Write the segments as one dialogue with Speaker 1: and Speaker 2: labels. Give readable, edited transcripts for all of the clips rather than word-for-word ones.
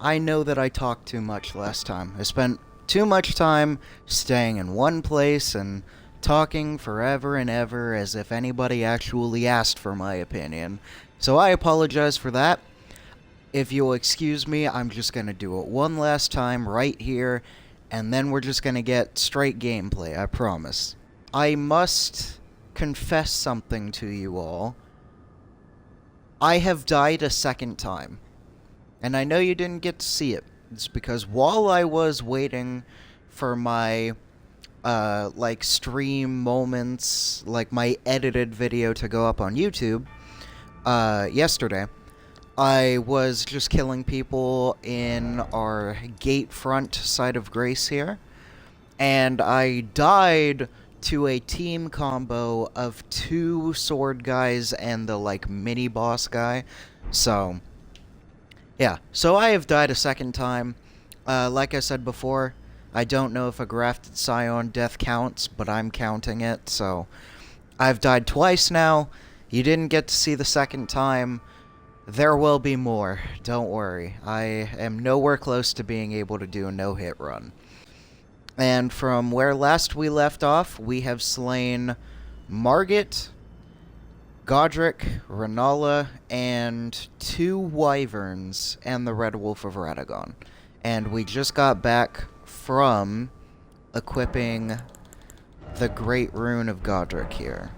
Speaker 1: I know that I talked too much last time. I spent too much time staying in one place and talking forever and ever as if anybody actually asked for my opinion. So I apologize for that. If you'll excuse me, I'm just gonna do it one last time right here, and then we're just gonna get straight gameplay, I promise. I must confess something to you all. I have died a second time. And I know you didn't get to see it. It's because while I was waiting for my, stream moments, like my edited video to go up on YouTube, yesterday, I was just killing people in our gate front side of Grace here, and I died to a team combo of 2 sword guys and the, mini boss guy, so... yeah, so I have died a second time. Like I said before, I don't know if a grafted Scion death counts, but I'm counting it, so... I've died twice now. You didn't get to see the second time. There will be more, don't worry. I am nowhere close to being able to do a no-hit run. And from where last we left off, we have slain Margit, Godric, Renala, and 2 wyverns, and the Red Wolf of Radagon. And we just got back from equipping the Great Rune of Godric here.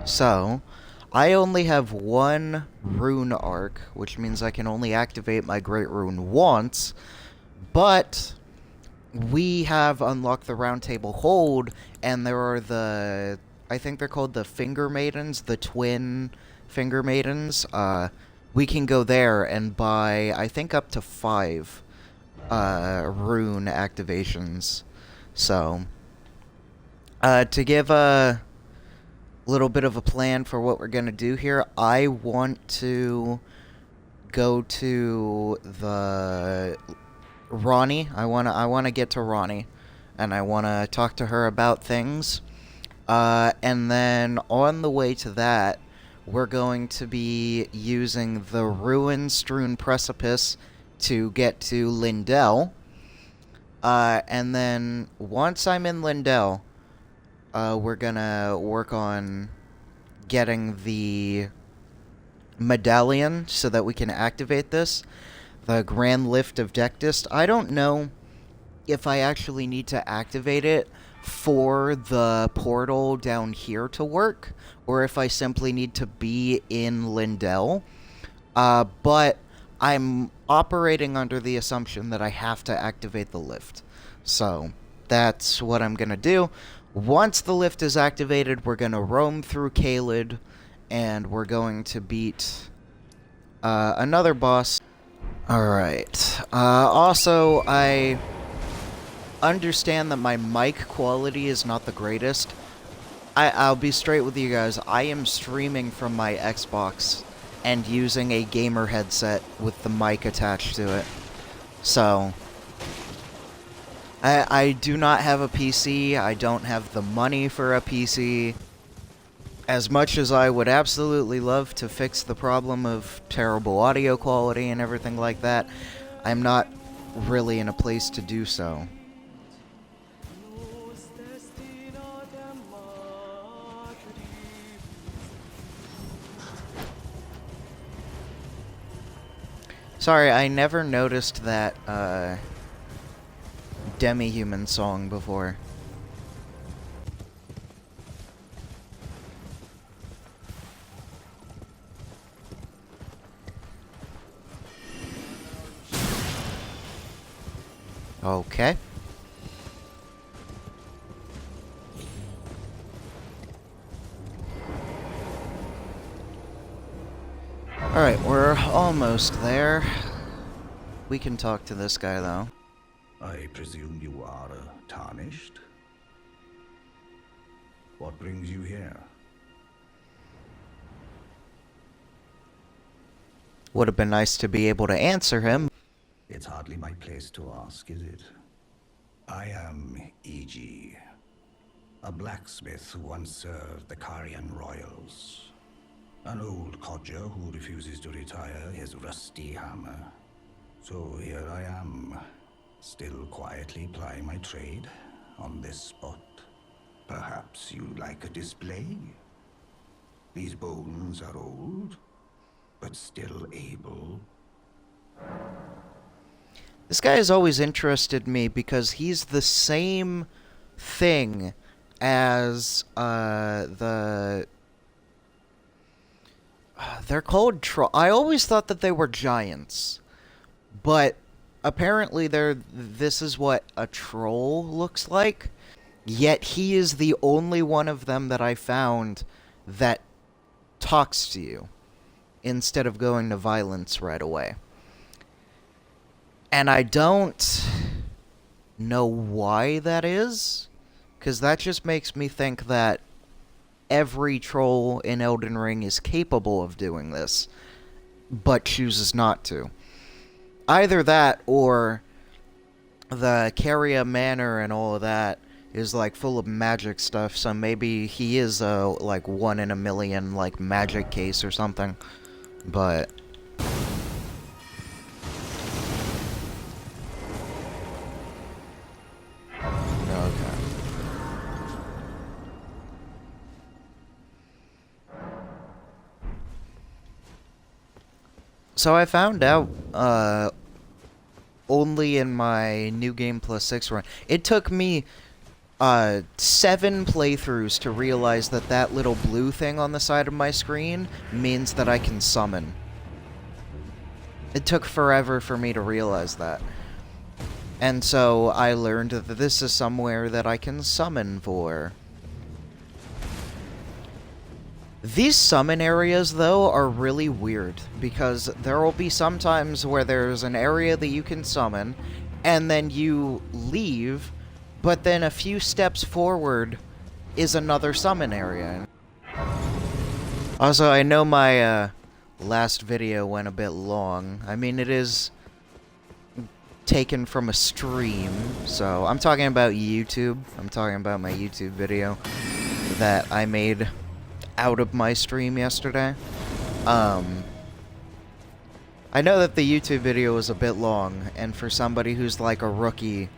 Speaker 1: So, I only have 1 rune arc, which means I can only activate my Great Rune once, but we have unlocked the Round Table Hold, and there are the... I think they're called the Finger Maidens, the twin Finger Maidens. We can go there and buy, I think, up to 5 rune activations. So, to give a little bit of a plan for what we're going to do here, I want to go to the Ronnie. I want to get to Ronnie, and I want to talk to her about things. And then on the way to that, we're going to be using the ruin-strewn precipice to get to Lindell. And then once I'm in Lindell, we're gonna work on getting the medallion so that we can activate this. The Grand Lift of Dectist. I don't know if I actually need to activate it for the portal down here to work, or if I simply need to be in Lindell. But I'm operating under the assumption that I have to activate the lift. So, that's what I'm gonna do. Once the lift is activated, we're gonna roam through Caelid, and we're going to beat another boss. Alright. Also, I understand that my mic quality is not the greatest. I'll be straight with you guys. I am streaming from my Xbox and using a gamer headset with the mic attached to it. So, I do not have a PC. I don't have the money for a PC. As much as I would absolutely love to fix the problem of terrible audio quality and everything like that, I'm not really in a place to do so. Sorry, I never noticed that, demi-human song before. Okay. Alright, we're almost there. We can talk to this guy, though.
Speaker 2: I presume you are tarnished? What brings you here?
Speaker 1: Would have been nice to be able to answer him.
Speaker 2: It's hardly my place to ask, is it? I am E.G., a blacksmith who once served the Carian royals. An old codger who refuses to retire his rusty hammer. So here I am, still quietly plying my trade on this spot. Perhaps you'd like a display? These bones are old, but still able.
Speaker 1: This guy has always interested me because he's the same thing as they're called I always thought that they were giants, but apparently this is what a troll looks like. Yet he is the only one of them that I found that talks to you instead of going to violence right away. And I don't know why that is, because that just makes me think that every troll in Elden Ring is capable of doing this, but chooses not to. Either that, or the Caria Manor and all of that is, like, full of magic stuff, so maybe he is a, like, 1 in a million, like, magic case or something. But okay. So I found out, only in my New Game Plus 6 run. It took me 7 playthroughs to realize that that little blue thing on the side of my screen means that I can summon. It took forever for me to realize that. And so I learned that this is somewhere that I can summon for. These summon areas, though, are really weird, because there will be some times where there's an area that you can summon, and then you leave, but then a few steps forward is another summon area. Also, I know my last video went a bit long. I mean, it is taken from a stream, so I'm talking about YouTube. I'm talking about my YouTube video that I made out of my stream yesterday. I know that the YouTube video was a bit long, and for somebody who's like a rookie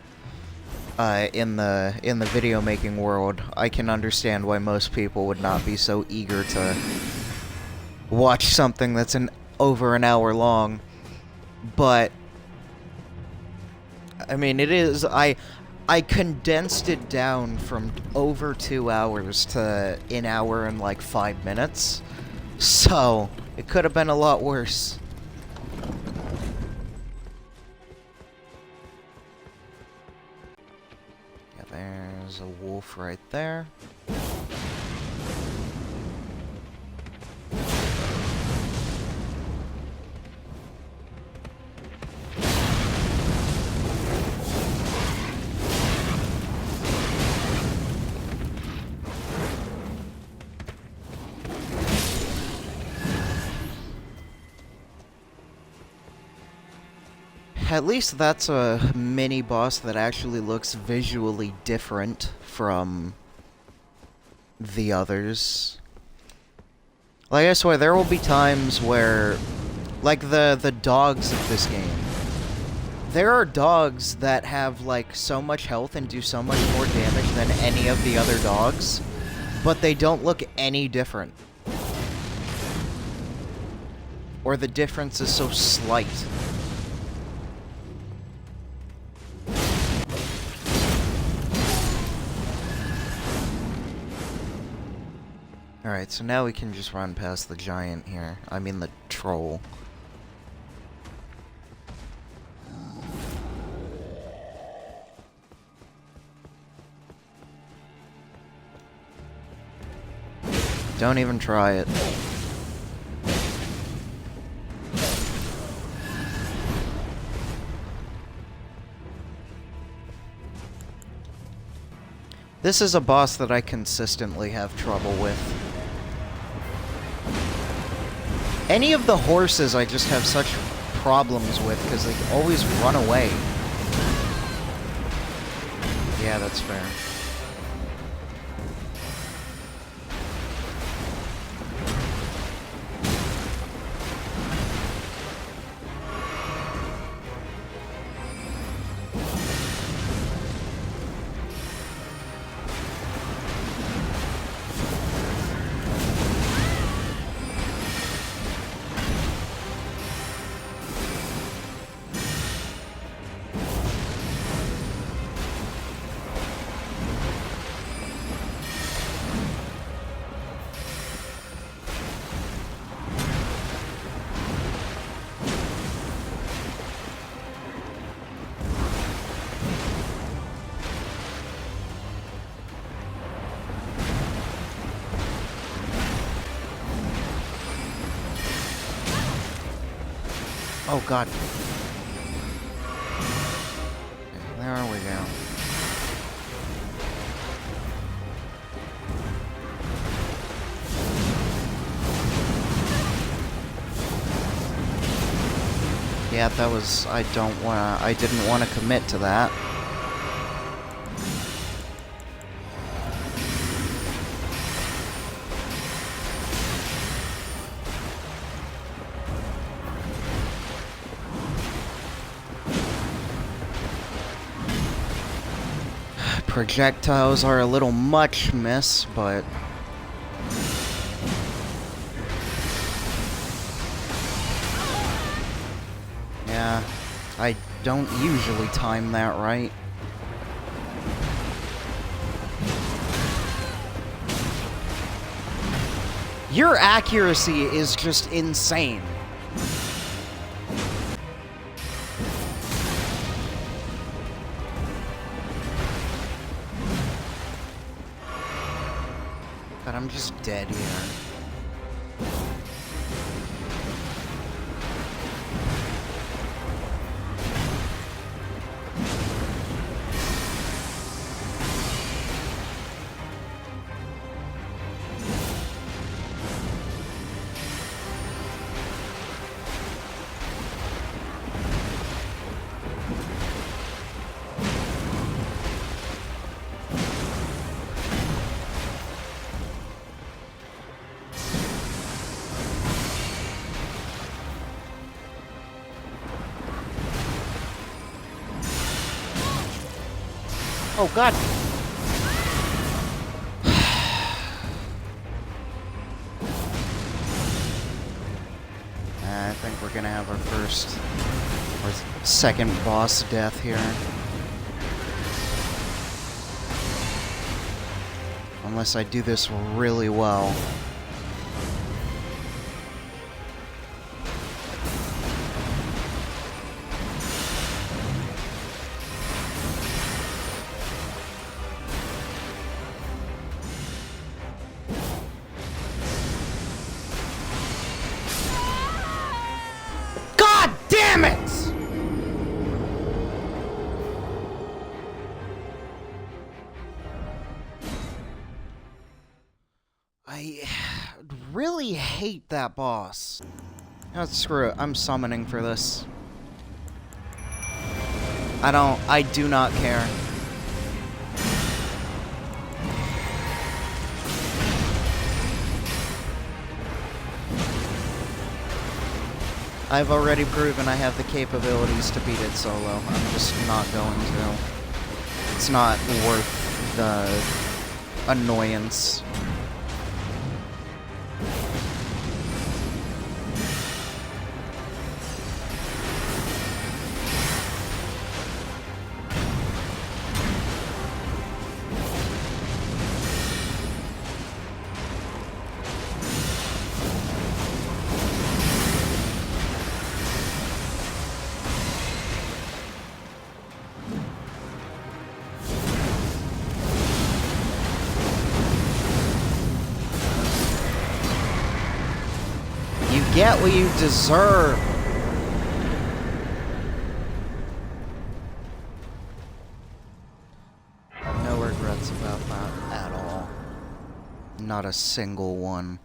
Speaker 1: in the video making world, I can understand why most people would not be so eager to watch something that's over an hour long. But I mean, it is. I condensed it down from over 2 hours to an hour and like 5 minutes. So it could have been a lot worse. Yeah, there's a wolf right there. At least that's a mini-boss that actually looks visually different from the others. Like, I swear, there will be times where, like, the dogs of this game. There are dogs that have, like, so much health and do so much more damage than any of the other dogs, but they don't look any different. Or the difference is so slight. Alright, so now we can just run past the giant here. I mean the troll. Don't even try it. This is a boss that I consistently have trouble with. Any of the horses I just have such problems with because they always run away. Yeah, that's fair. Oh god. There we go. Yeah, that was... I didn't want to commit to that. Projectiles are a little much, miss, but... yeah, I don't usually time that right. Your accuracy is just insane. But I'm just dead here. Oh god! I think we're gonna have our first or second boss death here. Unless I do this really well. God damn it! I really hate that boss. Oh, screw it. I'm summoning for this. I do not care. I've already proven I have the capabilities to beat it solo. I'm just not going to. It's not worth the annoyance. Get what you deserve. No regrets about that at all. Not a single one.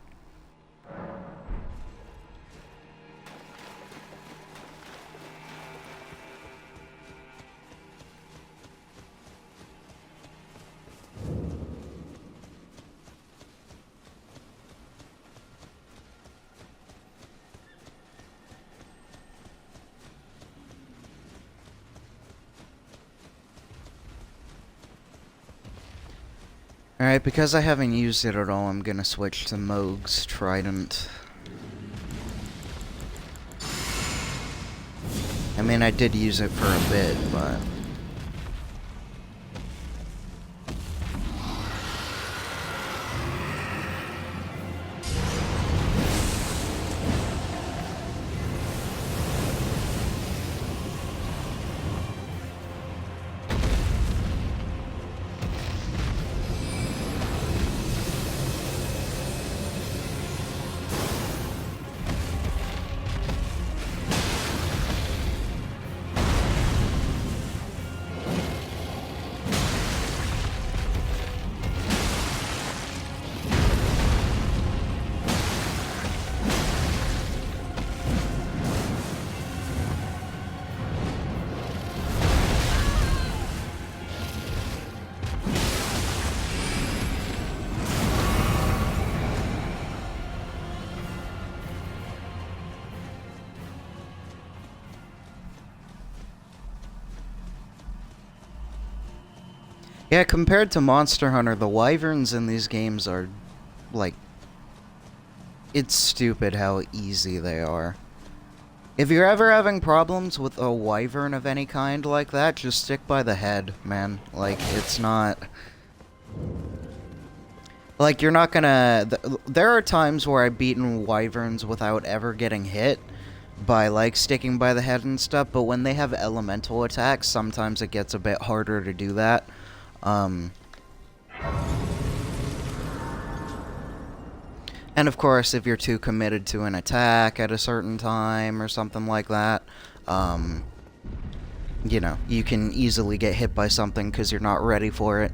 Speaker 1: Alright, because I haven't used it at all, I'm gonna switch to Moog's Trident. I mean, I did use it for a bit, but... Yeah, compared to Monster Hunter, the wyverns in these games are, like, it's stupid how easy they are. If you're ever having problems with a wyvern of any kind like that, just stick by the head, man. Like, it's not... Like, you're not gonna... There are times where I've beaten wyverns without ever getting hit by, like, sticking by the head and stuff, but when they have elemental attacks, sometimes it gets a bit harder to do that. And of course, if you're too committed to an attack at a certain time or something like that, you know, you can easily get hit by something because you're not ready for it.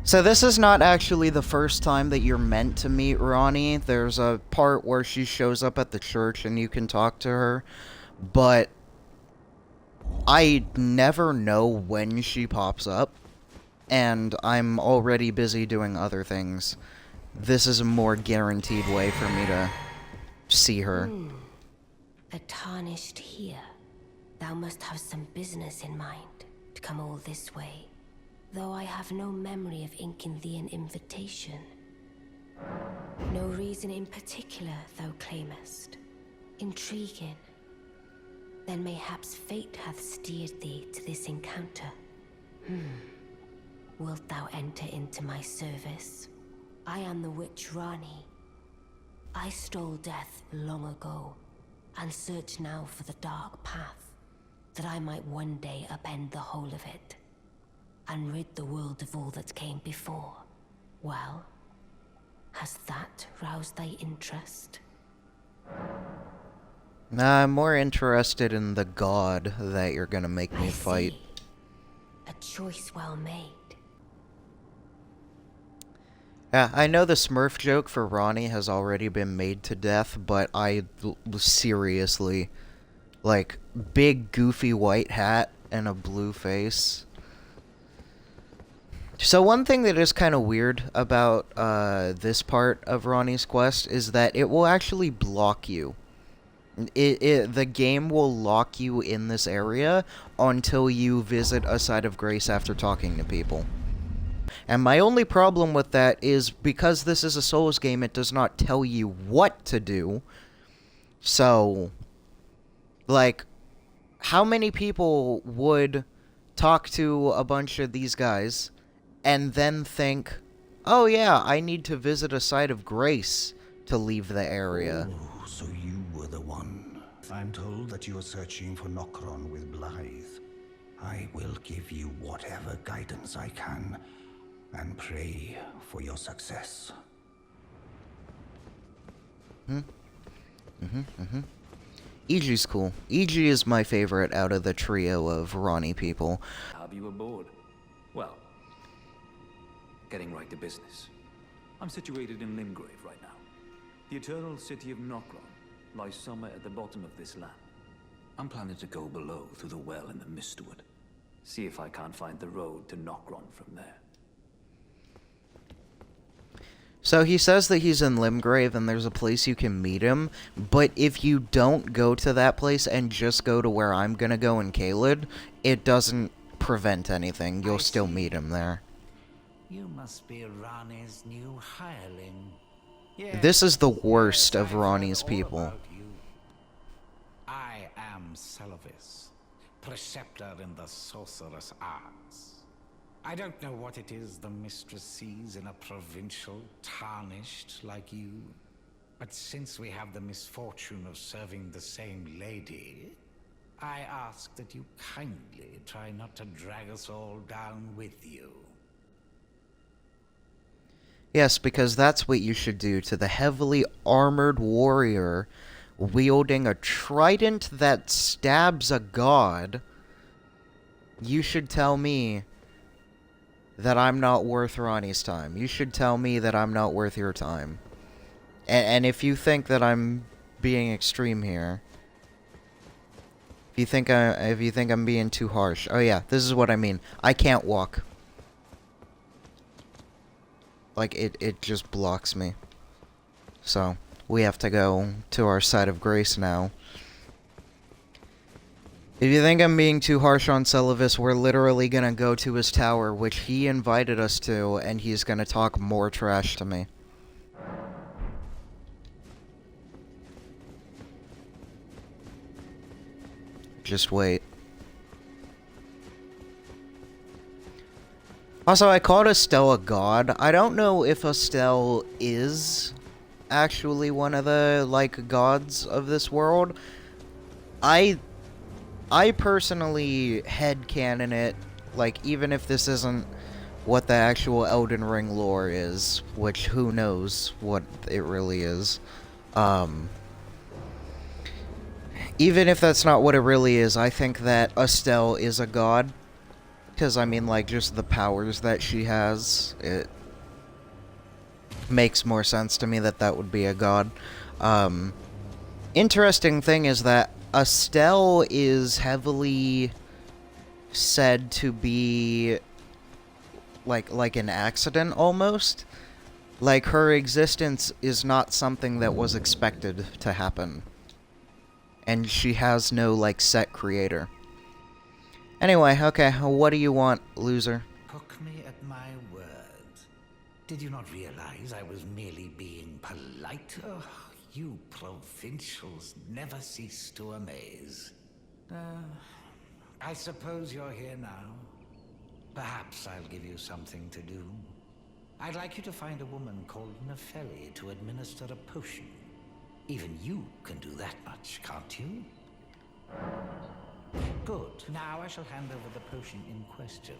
Speaker 1: So this is not actually the first time that you're meant to meet Ronnie. There's a part where she shows up at the church and you can talk to her, but I never know when she pops up, and I'm already busy doing other things. This is a more guaranteed way for me to see her.
Speaker 3: A tarnished here. Thou must have some business in mind to come all this way, though I have no memory of inking thee an invitation. No reason in particular thou claimest. Intriguing. Then mayhaps fate hath steered thee to this encounter. Wilt thou enter into my service? I am the witch Rani. I stole death long ago, and search now for the dark path, that I might one day upend the whole of it, and rid the world of all that came before. Well, has that roused thy interest?
Speaker 1: I'm more interested in the god that you're gonna make me fight.
Speaker 3: A choice well made.
Speaker 1: Yeah, I know the Smurf joke for Ronnie has already been made to death, but seriously, like, big goofy white hat and a blue face. So one thing that is kind of weird about this part of Ronnie's quest is that it will actually block you. The game will lock you in this area until you visit a site of grace after talking to people. And my only problem with that is because this is a Souls game, it does not tell you what to do. So, like, how many people would talk to a bunch of these guys and then think, oh yeah, I need to visit a site of grace to leave the area?
Speaker 2: Oh, so you were the one. I'm told that you are searching for Nokron with Blythe. I will give you whatever guidance I can, and pray for your success.
Speaker 1: EG's cool. EG is my favorite out of the trio of Ronnie people.
Speaker 4: Have you aboard? Well, getting right to business. I'm situated in Limgrave right now. The eternal city of Nokron lies somewhere at the bottom of this land. I'm planning to go below through the well in the Mistwood. See if I can't find the road to Nokron from there.
Speaker 1: So he says that he's in Limgrave and there's a place you can meet him, but if you don't go to that place and just go to where I'm gonna go in Caelid, it doesn't prevent anything. You'll still meet him there.
Speaker 5: You must be Ronnie's new hireling.
Speaker 1: This is the worst of Ronnie's people.
Speaker 5: I am Celovis, preceptor in the sorcerous arts. I don't know what it is the mistress sees in a provincial tarnished like you, but since we have the misfortune of serving the same lady, I ask that you kindly try not to drag us all down with you.
Speaker 1: Yes, because that's what you should do to the heavily armored warrior wielding a trident that stabs a god. You should tell me that I'm not worth Ronnie's time. You should tell me that I'm not worth your time. And if you think that I'm being extreme here, if you think I'm being too harsh, oh yeah, this is what I mean. I can't walk. Like, it just blocks me. So, we have to go to our site of grace now. If you think I'm being too harsh on Celavis, we're literally gonna go to his tower, which he invited us to, and he's gonna talk more trash to me. Just wait. Also, I called Estelle a god. I don't know if Estelle is actually one of the, like, gods of this world. I personally headcanon it, like, even if this isn't what the actual Elden Ring lore is, which who knows what it really is. Even if that's not what it really is, I think that Estelle is a god. Because, I mean, like, just the powers that she has, it makes more sense to me that that would be a god. Interesting thing is that Estelle is heavily said to be like an accident almost. Like, her existence is not something that was expected to happen. And she has no, like, set creator. Anyway, okay, what do you want, loser?
Speaker 5: Took me at my word. Did you not realize I was merely being polite? Oh, you provincials never cease to amaze. I suppose you're here now. Perhaps I'll give you something to do. I'd like you to find a woman called Nefeli to administer a potion. Even you can do that much, can't you? Good. Now I shall hand over the potion in question.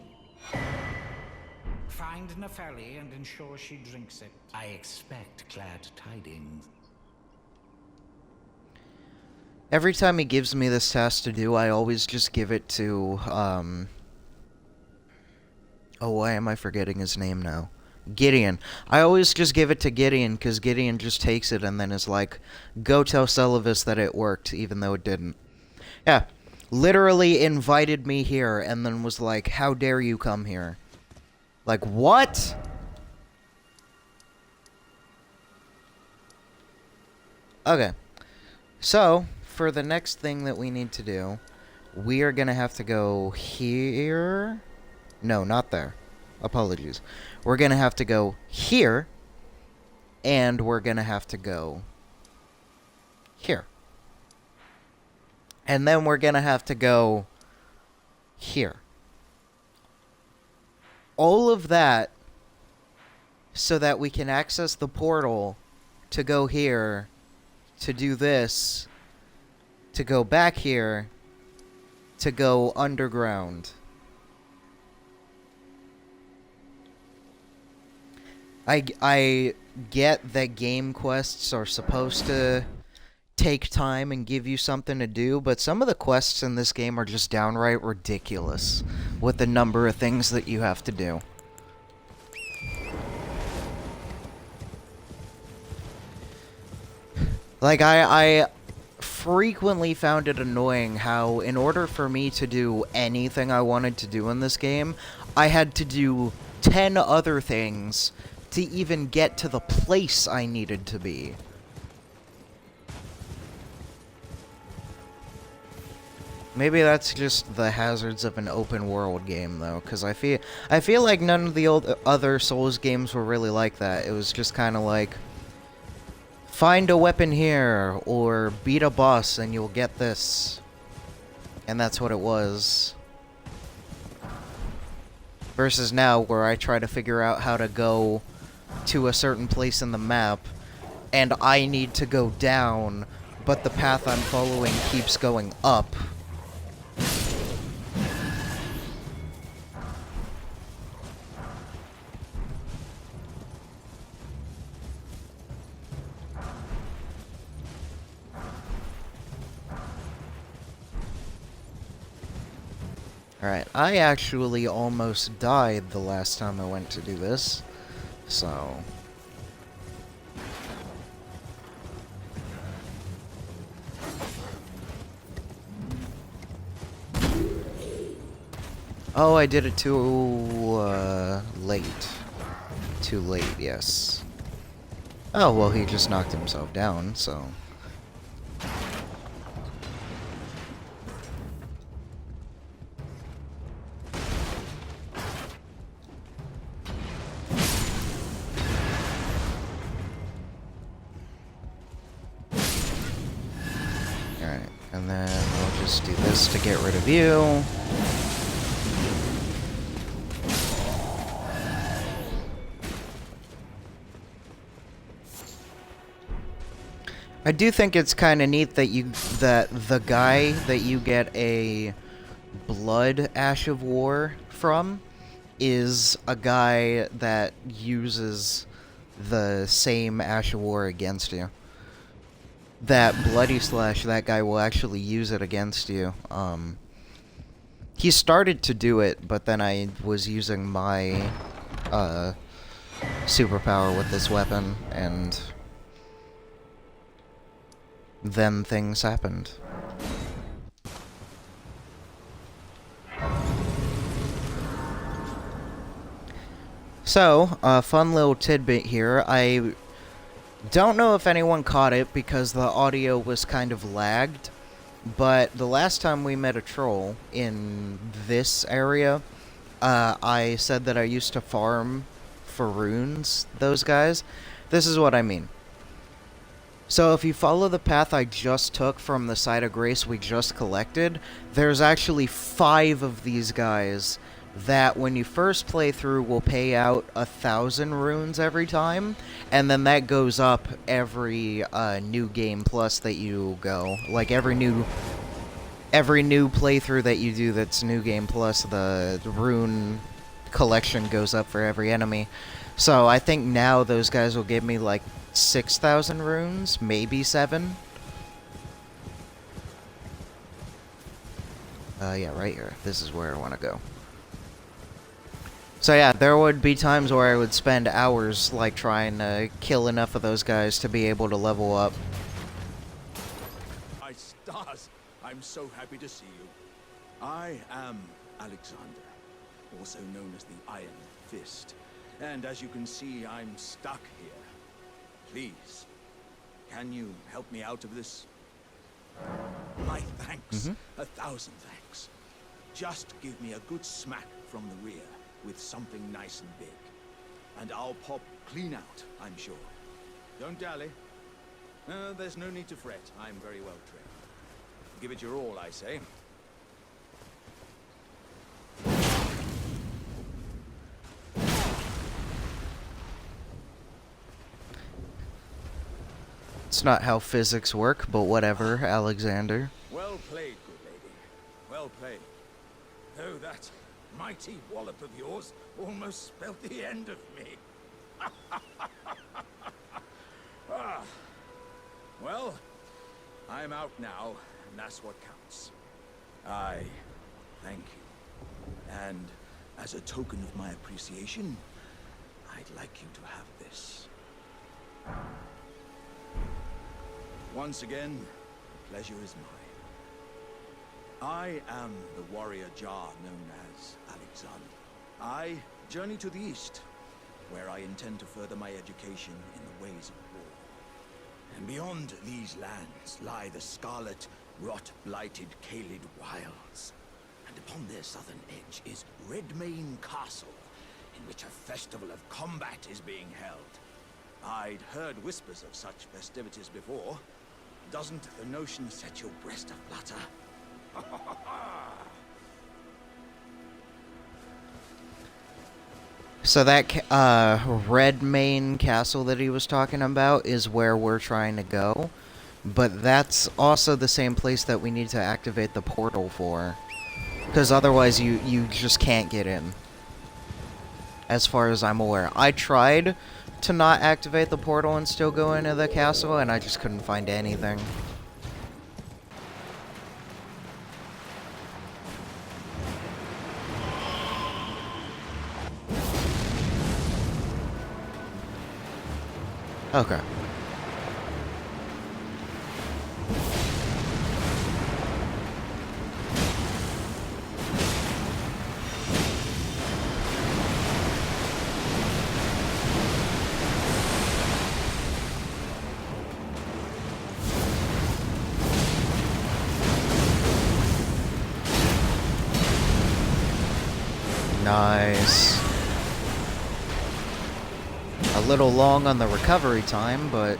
Speaker 5: Find Nefeli and ensure she drinks it. I expect glad tidings.
Speaker 1: Every time he gives me this task to do, I always just give it to, oh, why am I forgetting his name now? Gideon. I always just give it to Gideon, because Gideon just takes it and then is like, go tell Celavis that it worked, even though it didn't. Yeah. Literally invited me here, and then was like, how dare you come here? Like, what? Okay. So, for the next thing that we need to do, we are gonna have to go here. No, not there. Apologies. We're gonna have to go here, and we're gonna have to go here. And then we're gonna have to go here. All of that so that we can access the portal to go here, to do this, to go back here, to go underground. I get that game quests are supposed to take time and give you something to do, but some of the quests in this game are just downright ridiculous with the number of things that you have to do. Like, I frequently found it annoying how, in order for me to do anything I wanted to do in this game, I had to do 10 other things to even get to the place I needed to be. Maybe that's just the hazards of an open world game, though, because I feel like none of the other Souls games were really like that. It was just kind of like, find a weapon here, or beat a boss and you'll get this. And that's what it was. Versus now, where I try to figure out how to go to a certain place in the map, and I need to go down, but the path I'm following keeps going up. Alright, I actually almost died the last time I went to do this, so... Oh, I did it too, late. Too late, yes. Oh, well, he just knocked himself down, so... do this to get rid of you. I do think it's kind of neat that the guy that you get a blood Ash of War from is a guy that uses the same Ash of War against you. That Bloody Slash, that guy will actually use it against you. He started to do it, but then I was using my superpower with this weapon, and then things happened. So, a fun little tidbit here. I don't know if anyone caught it because the audio was kind of lagged, but the last time we met a troll in this area, I said that I used to farm for runes, those guys. This is what I mean. So if you follow the path I just took from the site of grace we just collected, there's actually 5 of these guys that when you first play through will pay out 1,000 runes every time, and then that goes up every new game plus that you go. Like every new playthrough that you do that's new game plus, the rune collection goes up for every enemy. So I think now those guys will give me like 6,000 runes, maybe 7. Yeah, right here. This is where I want to go. So yeah, there would be times where I would spend hours, like, trying to kill enough of those guys to be able to level up.
Speaker 6: My stars, I'm so happy to see you. I am Alexander, also known as the Iron Fist. And as you can see, I'm stuck here. Please, can you help me out of this? My thanks. 1,000 thanks. Just give me a good smack from the rear with something nice and big. And I'll pop clean out, I'm sure. Don't dally. There's no need to fret. I'm very well trained. Give it your all, I say.
Speaker 1: It's not how physics work, but whatever, Alexander.
Speaker 6: Well played, good lady. Well played. Oh, that mighty wallop of yours almost spelled the end of me. Well, I'm out now, and that's what counts. I thank you. And as a token of my appreciation, I'd like you to have this. Once again, the pleasure is mine. I am the warrior Jar known as Alexander. I journey to the east, where I intend to further my education in the ways of war. And beyond these lands lie the scarlet, rot-blighted Caelid wilds. And upon their southern edge is Redmane Castle, in which a festival of combat is being held. I'd heard whispers of such festivities before. Doesn't the notion set your breast aflutter?
Speaker 1: So that Redmane Castle that he was talking about is where we're trying to go. But that's also the same place that we need to activate the portal for. Because otherwise you just can't get in. As far as I'm aware. I tried to not activate the portal and still go into the castle, and I just couldn't find anything. Okay. Nice. A little long on the recovery time, but...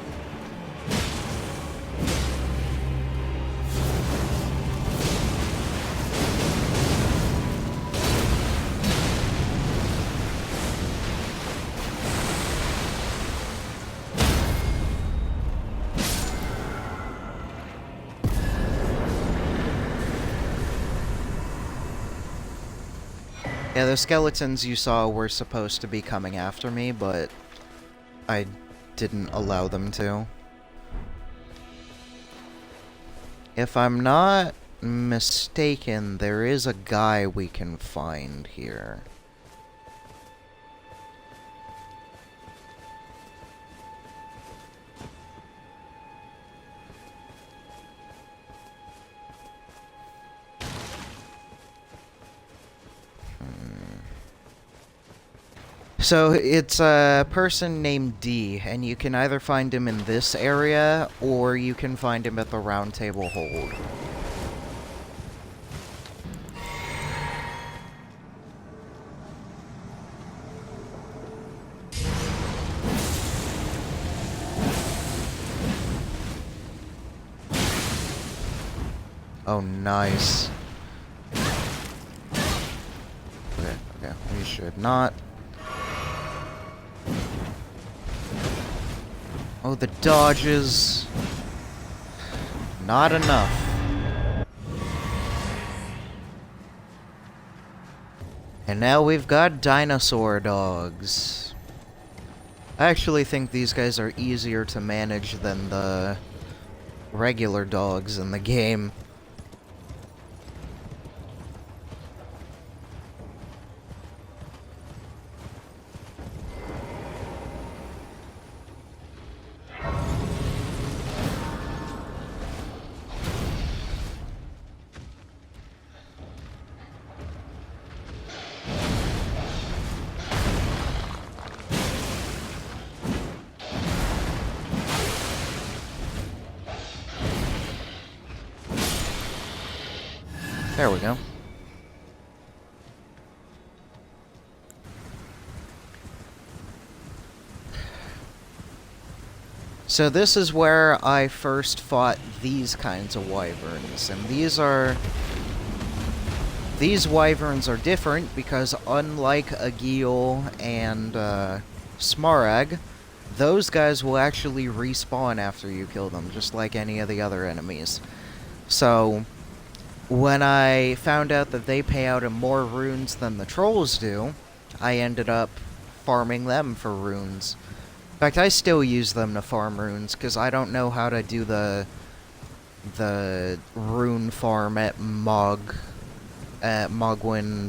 Speaker 1: Yeah, the skeletons you saw were supposed to be coming after me, but I didn't allow them to. If I'm not mistaken, there is a guy we can find here. So, it's a person named D, and you can either find him in this area, or you can find him at the Round Table Hold. Oh, nice. Okay, we should not. Oh, the dodges. Not enough. And now we've got dinosaur dogs. I actually think these guys are easier to manage than the regular dogs in the game. There we go. So this is where I first fought these kinds of wyverns, and these wyverns are different because unlike Agil and Smarag, those guys will actually respawn after you kill them, just like any of the other enemies. So when I found out that they pay out in more runes than the trolls do, I ended up farming them for runes. In fact, I still use them to farm runes, because I don't know how to do the rune farm at Mogwyn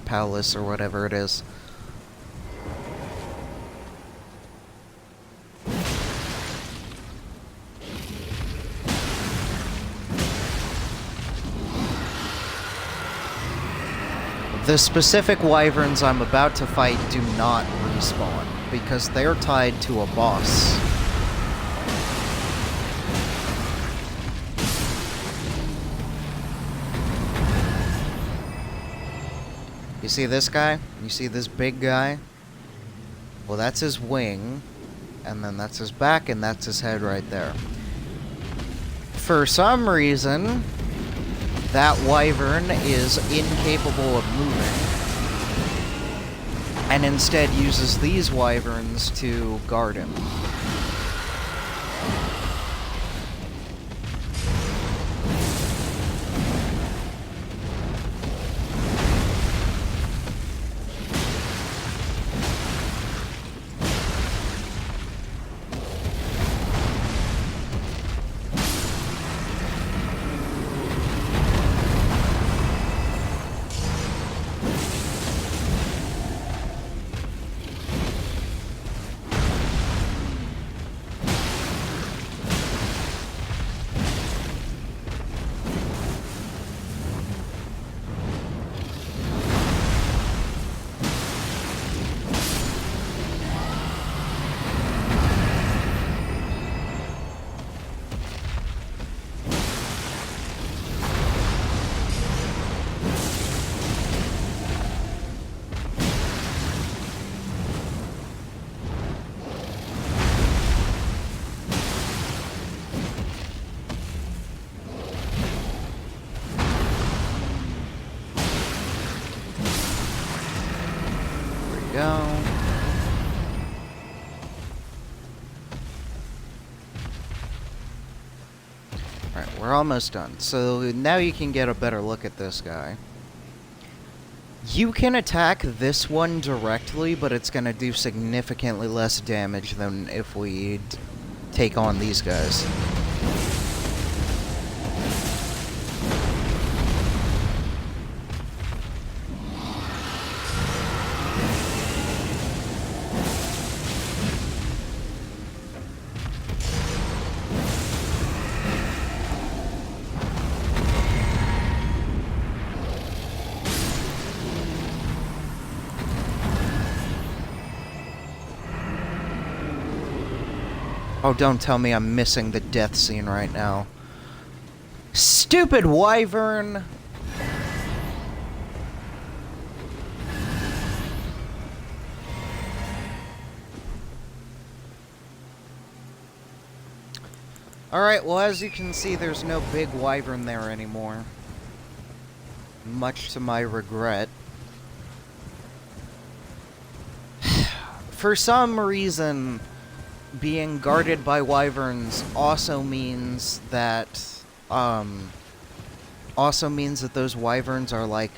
Speaker 1: Palace, or whatever it is. The specific wyverns I'm about to fight do not respawn, because they're tied to a boss. You see this guy? You see this big guy? Well, that's his wing, and then that's his back, and that's his head right there. For some reason, that wyvern is incapable of moving, and instead uses these wyverns to guard him. Go. Alright, we're almost done. So now you can get a better look at this guy. You can attack this one directly, but it's gonna do significantly less damage than if we take on these guys. Oh, don't tell me I'm missing the death scene right now. Stupid wyvern! Alright, well, as you can see, there's no big wyvern there anymore. Much to my regret. For some reason, being guarded by wyverns also means that those wyverns are like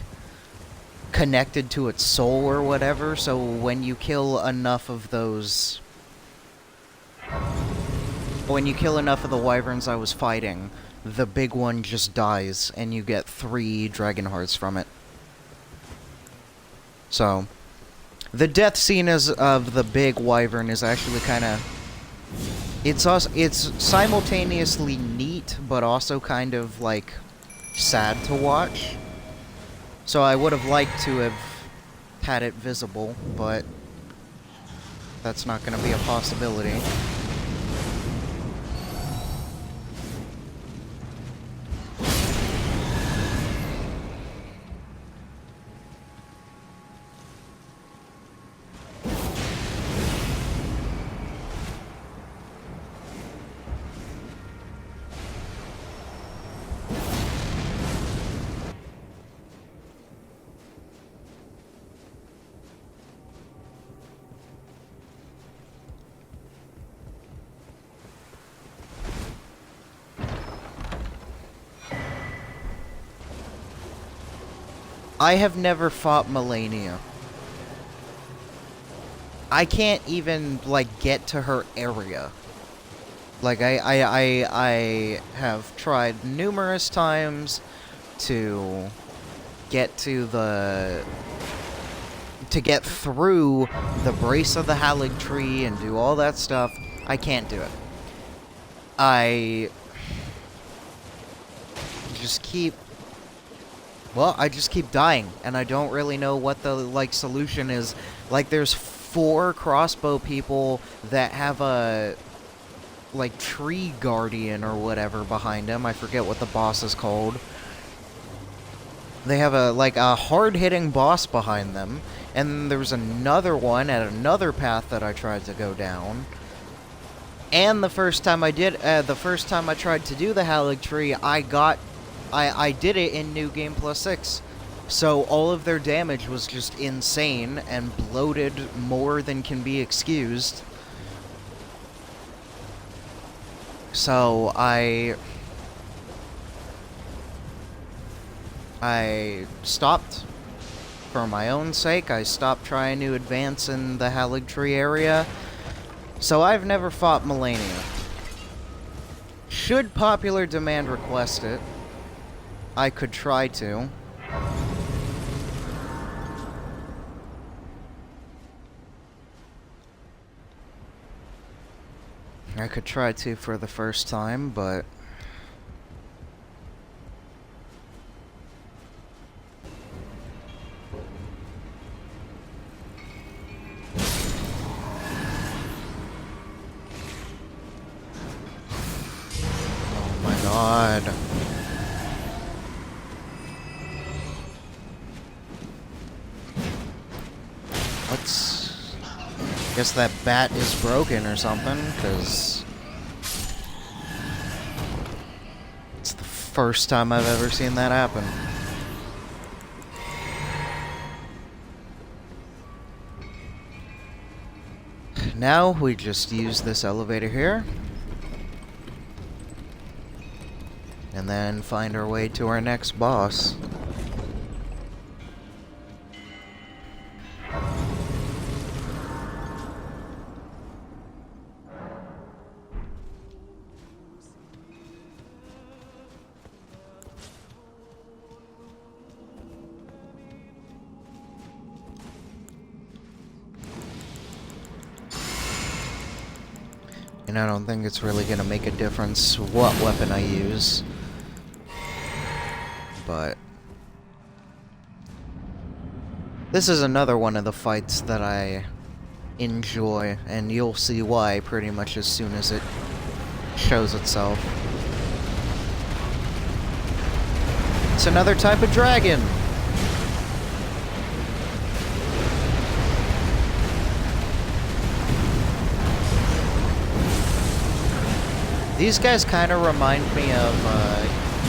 Speaker 1: connected to its soul or whatever, so when you kill enough of the wyverns I was fighting, the big one just dies and you get 3 dragon hearts from it. So the death scene of the big wyvern is actually kind of... It's simultaneously neat, but also kind of, like, sad to watch. So I would have liked to have had it visible, but that's not going to be a possibility. I have never fought Melania. I can't even, like, get to her area. Like, I have tried numerous times to get to get through the brace of the Halig tree and do all that stuff. I can't do it. I just keep dying, and I don't really know what the, like, solution is. Like, there's 4 crossbow people that have a, like, tree guardian or whatever behind them. I forget what the boss is called. They have a hard-hitting boss behind them, and there's another one at another path that I tried to go down. And the first time I tried to do the Halig tree, I did it in New Game Plus 6, so all of their damage was just insane and bloated more than can be excused. So I stopped. For my own sake, I stopped trying to advance in the Halig tree area, so I've never fought Melania. Should popular demand request it, I could try to. I could try to for the first time, but... Oh my god. Guess that bat is broken or something, because it's the first time I've ever seen that happen. Now we just use this elevator here, and then find our way to our next boss. And I don't think it's really gonna make a difference what weapon I use. But this is another one of the fights that I enjoy, and you'll see why pretty much as soon as it shows itself. It's another type of dragon! These guys kind of remind me of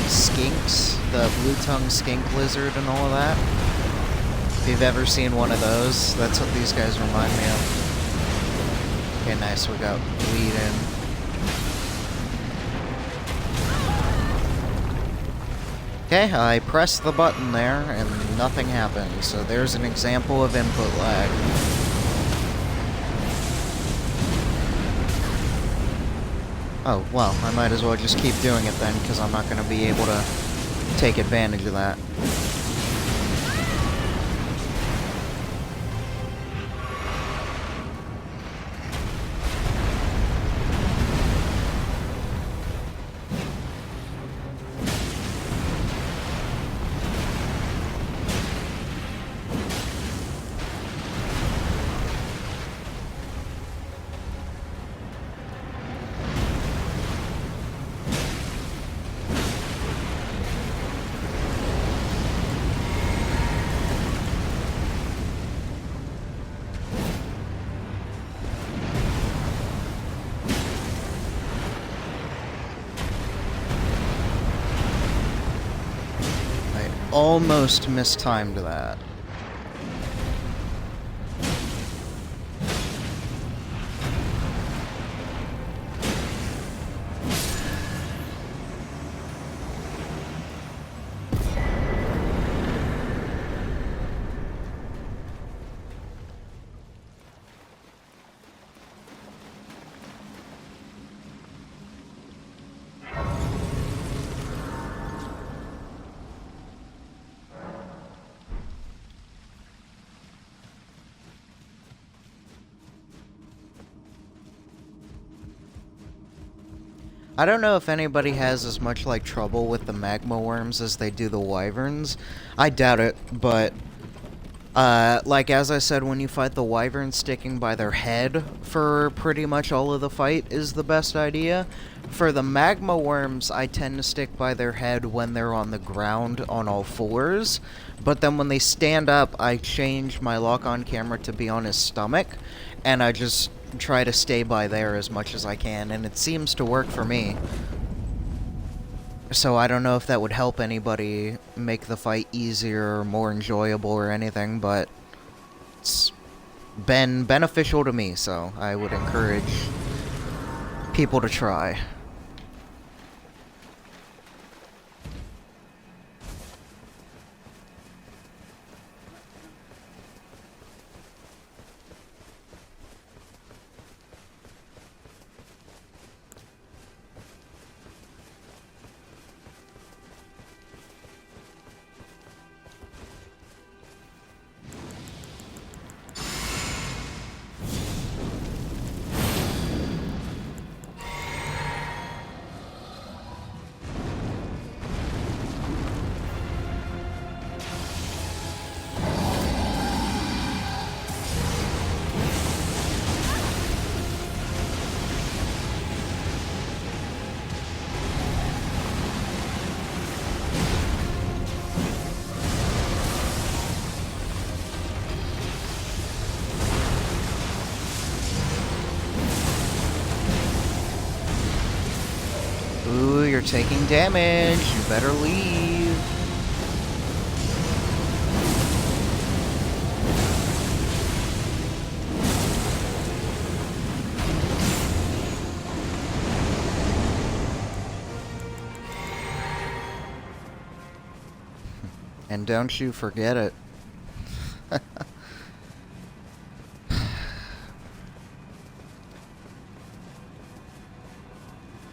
Speaker 1: skinks, the blue-tongued skink lizard and all of that. If you've ever seen one of those, that's what these guys remind me of. Okay, nice, we got weed in. Okay, I pressed the button there and nothing happened, so there's an example of input lag. Oh, well, I might as well just keep doing it then, because I'm not going to be able to take advantage of that. Almost mistimed that. I don't know if anybody has as much, like, trouble with the magma worms as they do the wyverns. I doubt it, but, like, as I said, when you fight the wyverns, sticking by their head for pretty much all of the fight is the best idea. For the magma worms, I tend to stick by their head when they're on the ground on all fours, but then when they stand up, I change my lock-on camera to be on his stomach, and I just try to stay by there as much as I can, and it seems to work for me. So I don't know if that would help anybody make the fight easier or more enjoyable or anything, but it's been beneficial to me, so I would encourage people to try. Ooh, you're taking damage. You better leave. And don't you forget it.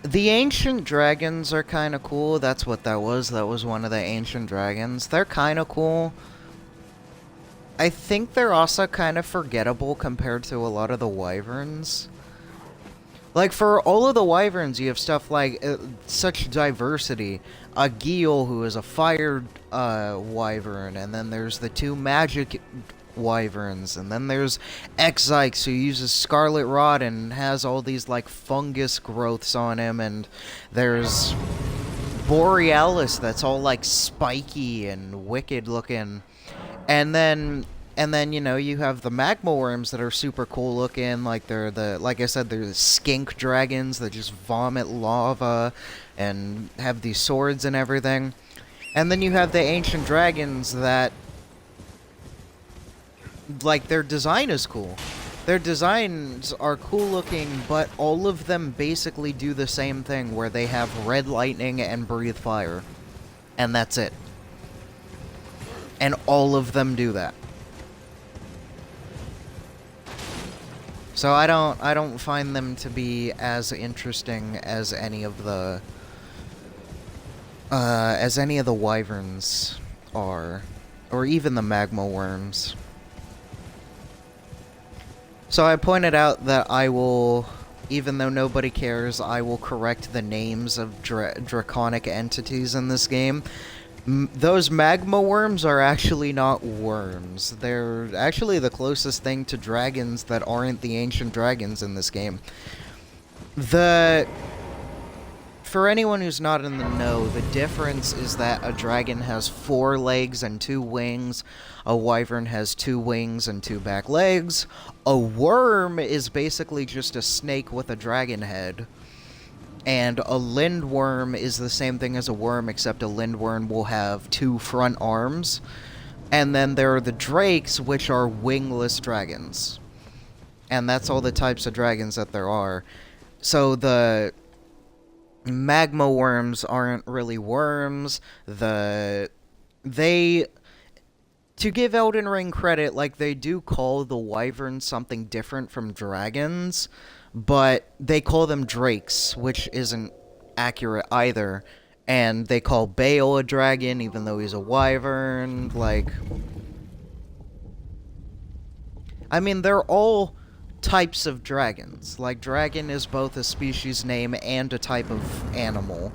Speaker 1: The ancient dragons are kind of cool. That's what that was. That was one of the ancient dragons. They're kind of cool. I think they're also kind of forgettable compared to a lot of the wyverns. Like, for all of the wyverns, you have stuff like such diversity. A Geel, who is a fire wyvern, and then there's the 2 magic wyverns, and then there's Exyx, who uses Scarlet Rod and has all these, like, fungus growths on him, and there's Borealis that's all, like, spiky and wicked looking. And then, you know, you have the magma worms that are super cool looking, like like I said, they're the skink dragons that just vomit lava and have these swords and everything. And then you have the ancient dragons that, like, their design is cool. Their designs are cool looking, but all of them basically do the same thing, where they have red lightning and breathe fire. And that's it. And all of them do that. So I don't find them to be as interesting as any of the wyverns are, or even the magma worms. So I pointed out that I will, even though nobody cares, I will correct the names of draconic entities in this game. Those magma worms are actually not worms. They're actually the closest thing to dragons that aren't the ancient dragons in this game. For anyone who's not in the know, the difference is that a dragon has 4 legs and 2 wings. A wyvern has 2 wings and 2 back legs. A worm is basically just a snake with a dragon head. And a lindworm is the same thing as a worm, except a lindworm will have 2 front arms. And then there are the drakes, which are wingless dragons. And that's all the types of dragons that there are. So the magma worms aren't really worms. To give Elden Ring credit, like, they do call the wyverns something different from dragons, but they call them drakes, which isn't accurate either. And they call Baal a dragon, even though he's a wyvern. Like, I mean, they're all types of dragons. Like, dragon is both a species name and a type of animal.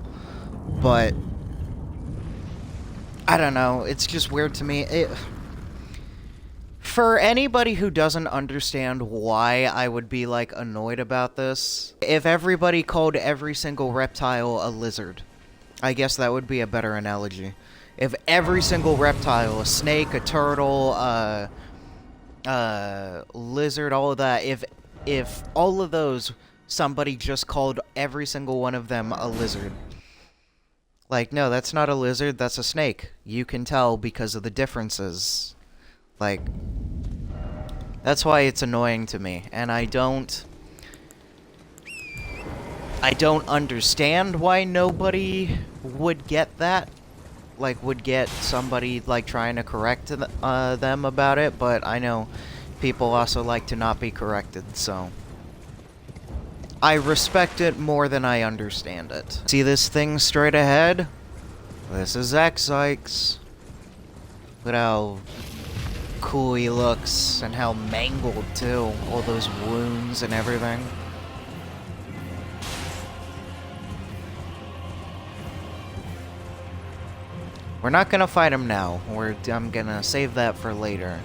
Speaker 1: But I don't know, it's just weird to me. For anybody who doesn't understand why I would be, like, annoyed about this, if everybody called every single reptile a lizard, I guess that would be a better analogy. If every single reptile, a snake, a turtle, lizard, all of that, if all of those, somebody just called every single one of them a lizard. Like, no, that's not a lizard, that's a snake. You can tell because of the differences. Like, that's why it's annoying to me, and I don't understand why nobody would get that. Like, would get somebody, like, trying to correct them about it, but I know people also like to not be corrected, so I respect it more than I understand it. See this thing straight ahead? This is Exyx. Look at how cool he looks, and how mangled, too. All those wounds and everything. We're not gonna fight him now. I'm gonna save that for later.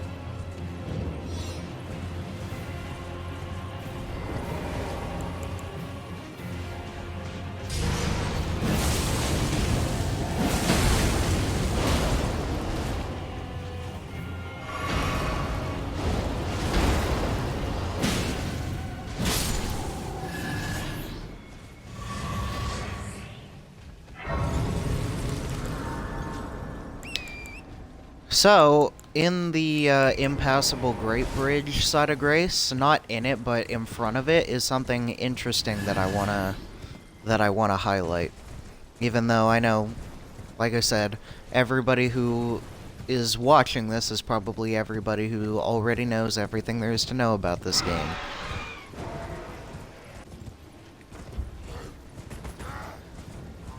Speaker 1: So, in the impassable Great Bridge side of Grace, not in it, but in front of it, is something interesting that I wanna highlight. Even though I know, like I said, everybody who is watching this is probably everybody who already knows everything there is to know about this game.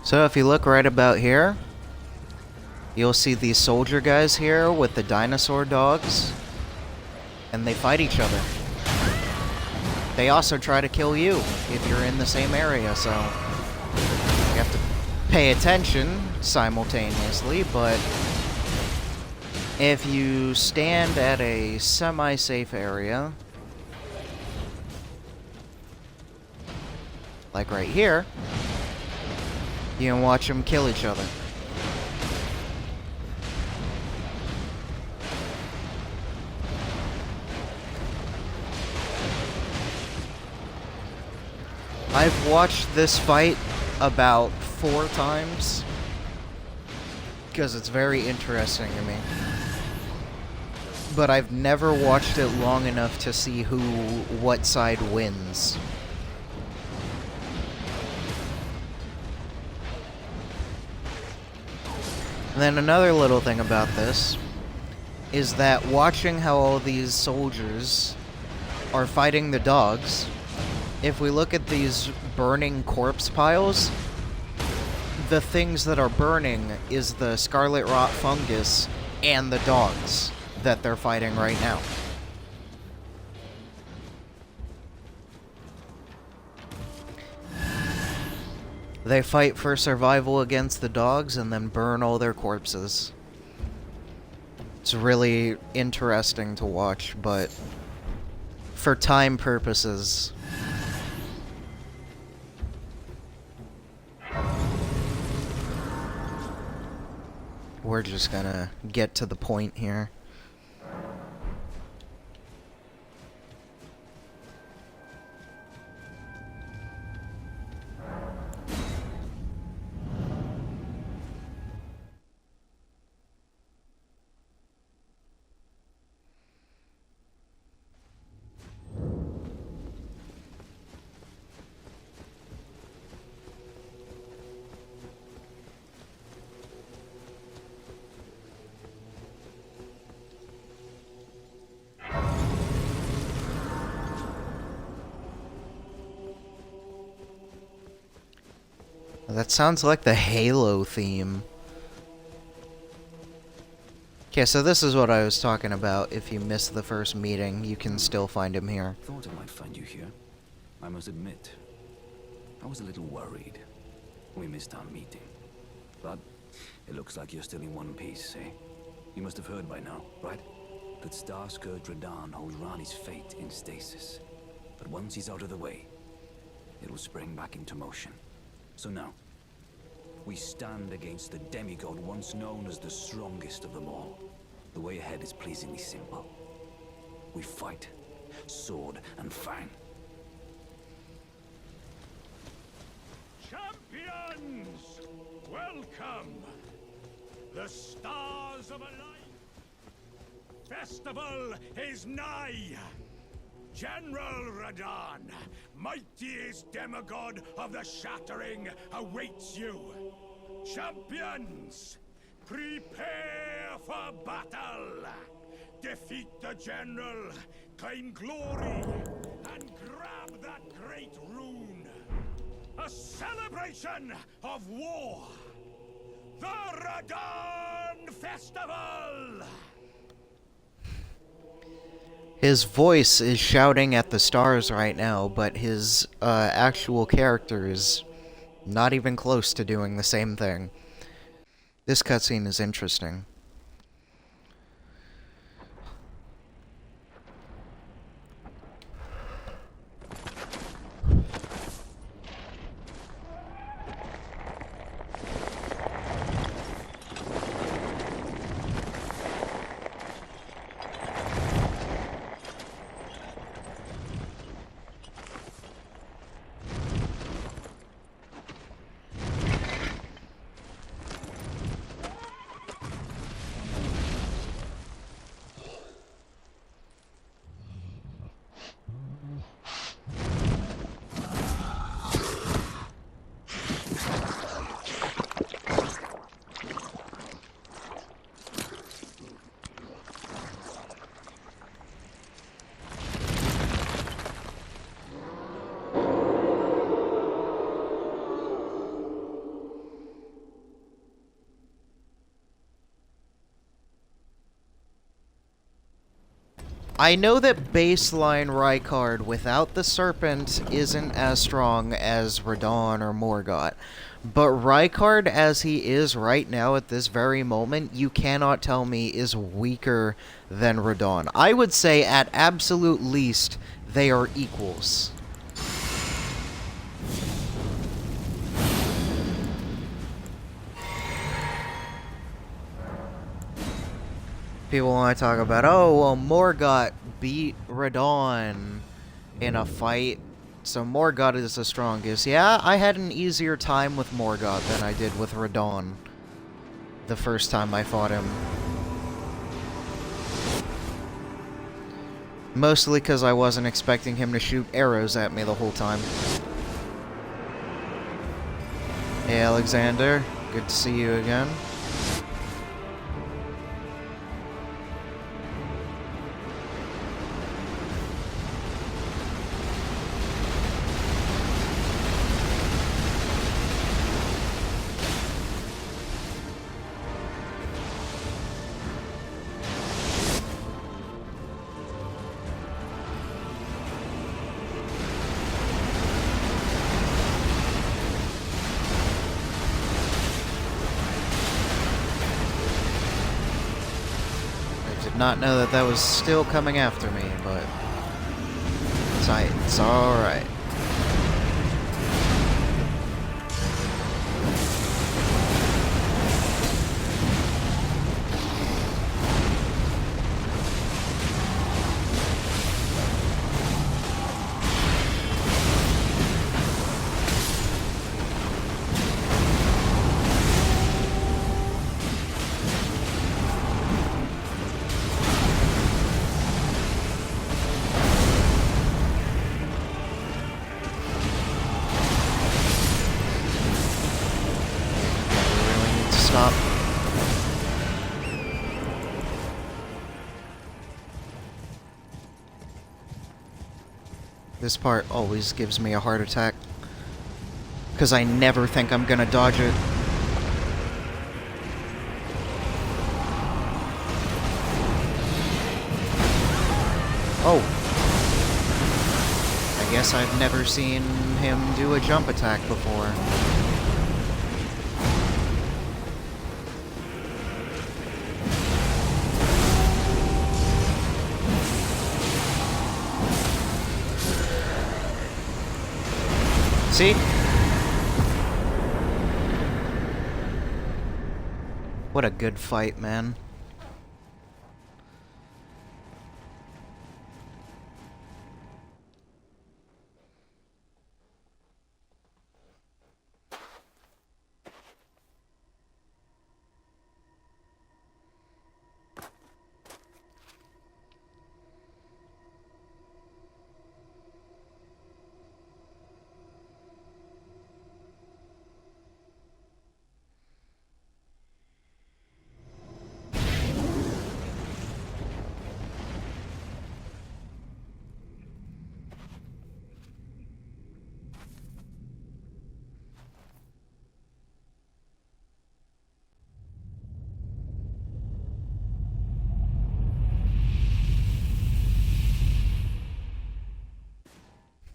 Speaker 1: So if you look right about here, you'll see these soldier guys here with the dinosaur dogs, and they fight each other. they also try to kill you if you're in the same area, so you have to pay attention simultaneously, but if you stand at a semi-safe area, like right here, you can watch them kill each other. I've watched this fight about 4 times because it's very interesting to me. But I've never watched it long enough to see what side wins. And then another little thing about this is that watching how all these soldiers are fighting the dogs, if we look at these burning corpse piles, the things that are burning is the scarlet rot fungus and the dogs that they're fighting right now. They fight for survival against the dogs and then burn all their corpses. It's really interesting to watch, but for time purposes, we're just gonna get to the point here. That sounds like the Halo theme. Okay, so this is what I was talking about. If you missed the first meeting, you can still find him here.
Speaker 4: Thought I might find you here. I must admit, I was a little worried. We missed our meeting. But it looks like you're still in one piece, eh? You must have heard by now, right? That Starscourge Radahn holds Rani's fate in stasis. But once he's out of the way, it will spring back into motion. So now, we stand against the demigod once known as the strongest of them all. The way ahead is pleasingly simple. We fight, sword and fang.
Speaker 6: Champions! Welcome! The stars of a light festival is nigh! General Radahn, mightiest demigod of the Shattering, awaits you. Champions, prepare for battle. Defeat the General, claim glory, and grab that great rune. A celebration of war. The Radahn Festival!
Speaker 1: His voice is shouting at the stars right now, but his actual character is not even close to doing the same thing. This cutscene is interesting. I know that baseline Rykard without the Serpent isn't as strong as Radon or Morgott. But Rykard as he is right now at this very moment, you cannot tell me is weaker than Radon. I would say at absolute least they are equals. People want to talk about, oh, well, Morgott beat Radon in a fight, so Morgott is the strongest. Yeah, I had an easier time with Morgott than I did with Radon the first time I fought him. Mostly because I wasn't expecting him to shoot arrows at me the whole time. Hey, Alexander. Good to see you again. Not know that that was still coming after me, but it's alright. Stop. This part always gives me a heart attack, because I never think I'm gonna dodge it. Oh. I guess I've never seen him do a jump attack before. See? What a good fight, man.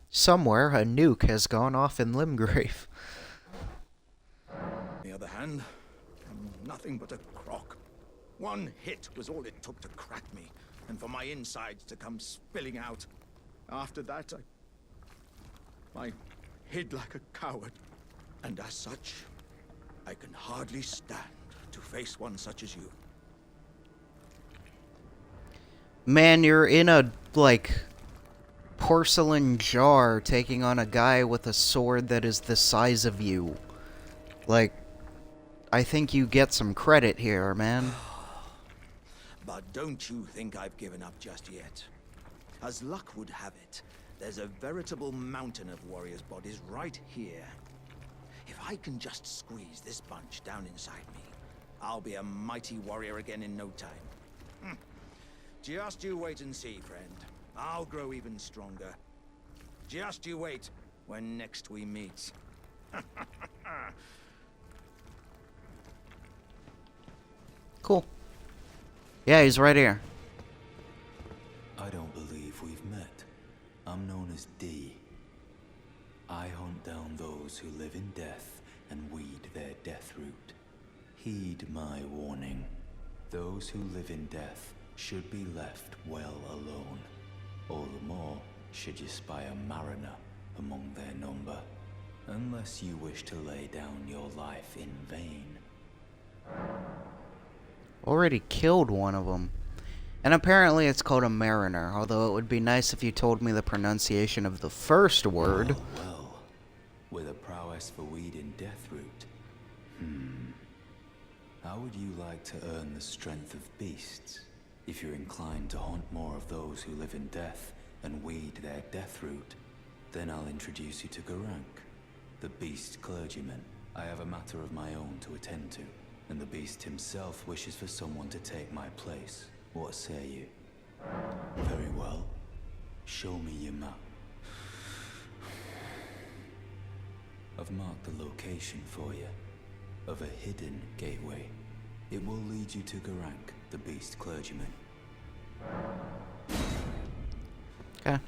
Speaker 1: Somewhere, a nuke has gone off in Limgrave.
Speaker 6: On the other hand, I'm nothing but a crock. One hit was all it took to crack me, and for my insides to come spilling out. After that, I hid like a coward. And as such, I can hardly stand to face one such as you.
Speaker 1: Man, you're in a, like, porcelain jar taking on a guy with a sword that is the size of you. Like, I think you get some credit here, man.
Speaker 6: But don't you think I've given up just yet. As luck would have it, there's a veritable mountain of warriors' bodies right here. If I can just squeeze this bunch down inside me, I'll be a mighty warrior again in no time. Just you wait and see, friend. I'll grow even stronger. Just you wait when next we meet.
Speaker 1: Cool. Yeah, he's right here.
Speaker 4: I don't
Speaker 7: Heed my warning. Those who live in death should be left well alone. All the more should you spy a mariner among their number. Unless you wish to lay down your life in vain.
Speaker 1: Already killed one of them. And apparently it's called a mariner, although it would be nice if you told me the pronunciation of the first word.
Speaker 7: Oh, well, with a prowess for weeding Deathroot. How would you like to earn the strength of beasts? If you're inclined to haunt more of those who live in death and weed their Deathroot, then I'll introduce you to Garank, the beast clergyman. I have a matter of my own to attend to, and the beast himself wishes for someone to take my place. What say you? Very well. Show me your map. I've marked the location for you, of a hidden gateway. It will lead you to Garank, the beast clergyman.
Speaker 1: Okay.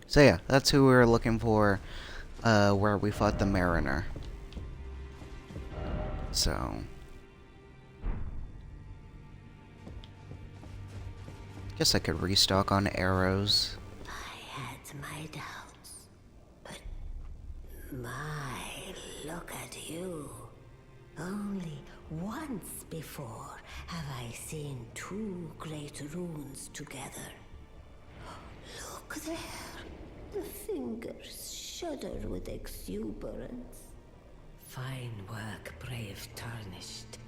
Speaker 1: So yeah, that's who we were looking for, where we fought the mariner. So... guess I could restock on arrows.
Speaker 3: I had my doubts, but my, look at you. Only once before have I seen two great runes together. Look there. The fingers shudder with exuberance. Fine work, brave Tarnished.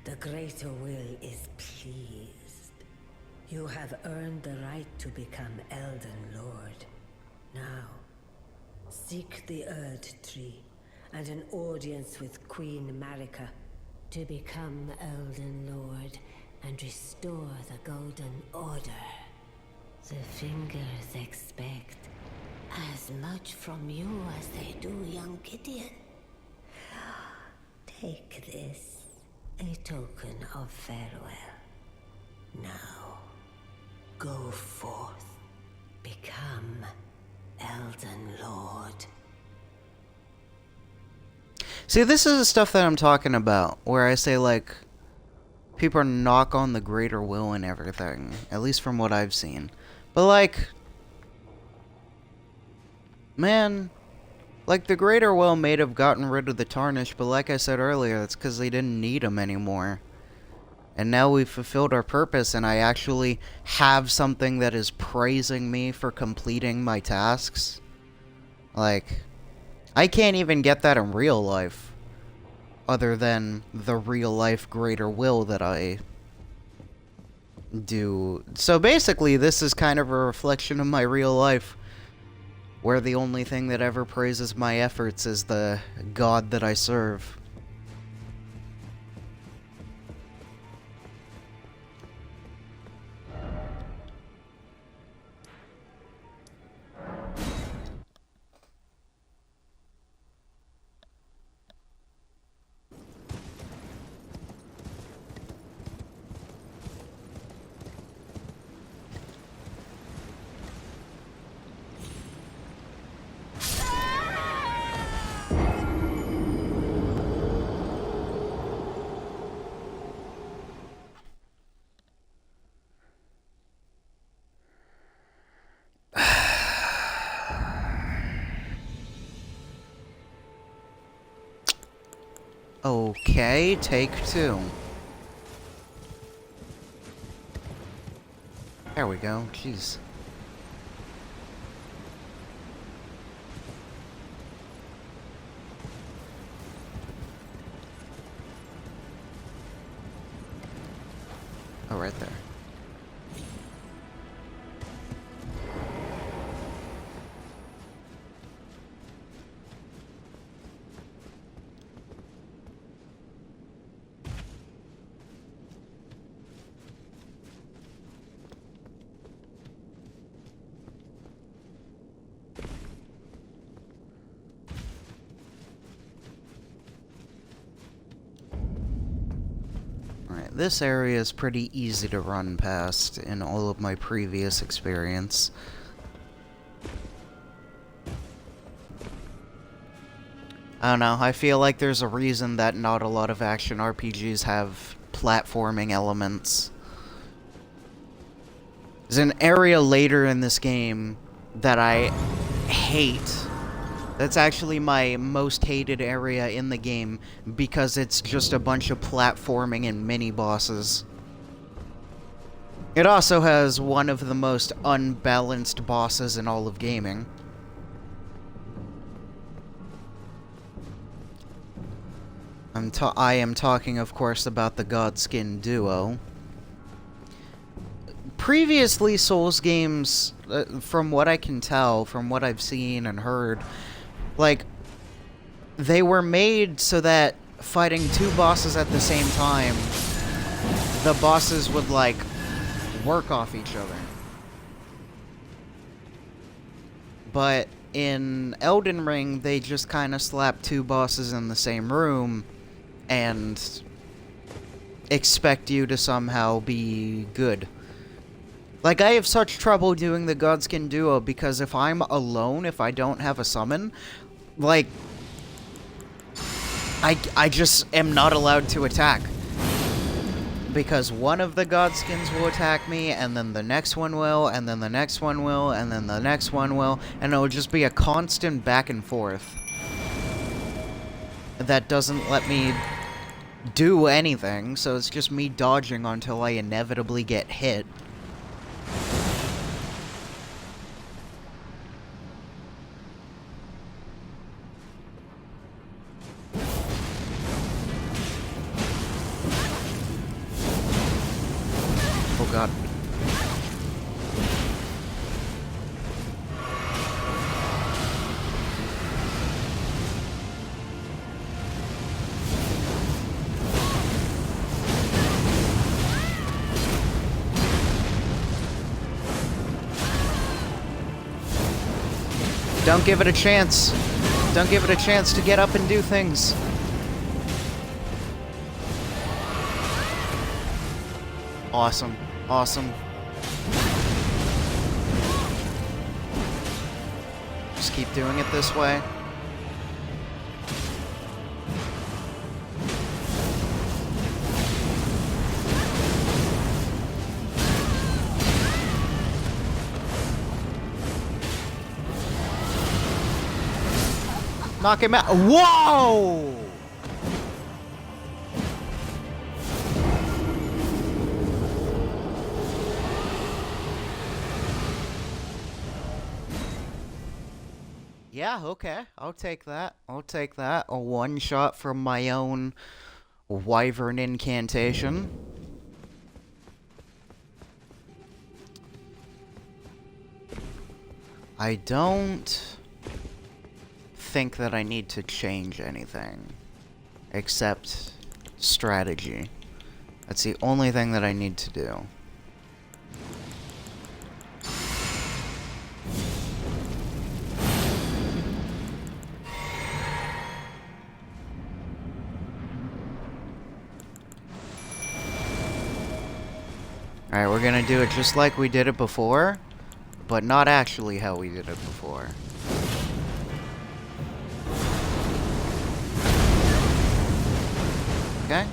Speaker 3: The greater will is pleased. You have earned the right to become Elden Lord. Now, seek the Erd Tree and an audience with Queen Marika to become Elden Lord and restore the Golden Order. The fingers expect as much from you as they do young Gideon. Take this, a token of farewell. Now, go forth, become Elden Lord.
Speaker 1: See, this is the stuff that I'm talking about, where I say, like, people knock on the greater will and everything, at least from what I've seen. But, like, man, like, the greater will may have gotten rid of the Tarnish, but like I said earlier, that's because they didn't need them anymore. And now we've fulfilled our purpose, and I actually have something that is praising me for completing my tasks. Like, I can't even get that in real life, other than the real life greater will that I do. So basically, this is kind of a reflection of my real life, where the only thing that ever praises my efforts is the God that I serve. Okay, take two. There we go, jeez. Oh, right there. This area is pretty easy to run past in all of my previous experience. I don't know, I feel like there's a reason that not a lot of action RPGs have platforming elements. There's an area later in this game that I hate. That's actually my most hated area in the game because it's just a bunch of platforming and mini-bosses. It also has one of the most unbalanced bosses in all of gaming. I am talking, of course, about the Godskin duo. Previously, Souls games, from what I can tell, from what I've seen and heard, like, they were made so that fighting two bosses at the same time, the bosses would, like, work off each other. But in Elden Ring, they just kind of slap two bosses in the same room and expect you to somehow be good. Like, I have such trouble doing the Godskin duo because if I'm alone, if I don't have a summon, like, I just am not allowed to attack. Because one of the Godskins will attack me, and then the next one will, and then the next one will, and then the next one will, and it'll just be a constant back and forth. That doesn't let me do anything, so it's just me dodging until I inevitably get hit. Oh god. Don't give it a chance. Don't give it a chance to get up and do things. Awesome. Awesome. Just keep doing it this way. Knock him out. Whoa! Yeah, okay. I'll take that. I'll take that. A one shot from my own wyvern incantation. I don't think that I need to change anything except strategy. That's the only thing that I need to do. Alright, we're gonna do it just like we did it before, but not actually how we did it before. Okay?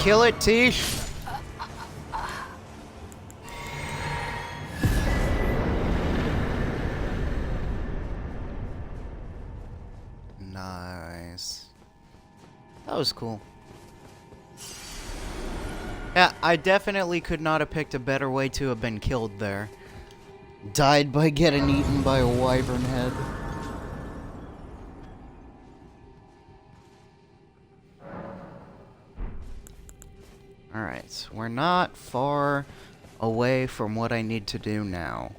Speaker 1: Kill it, Tish! Nice. That was cool. Yeah, I definitely could not have picked a better way to have been killed there. Died by getting eaten by a wyvern head. Alright, we're not far away from what I need to do now.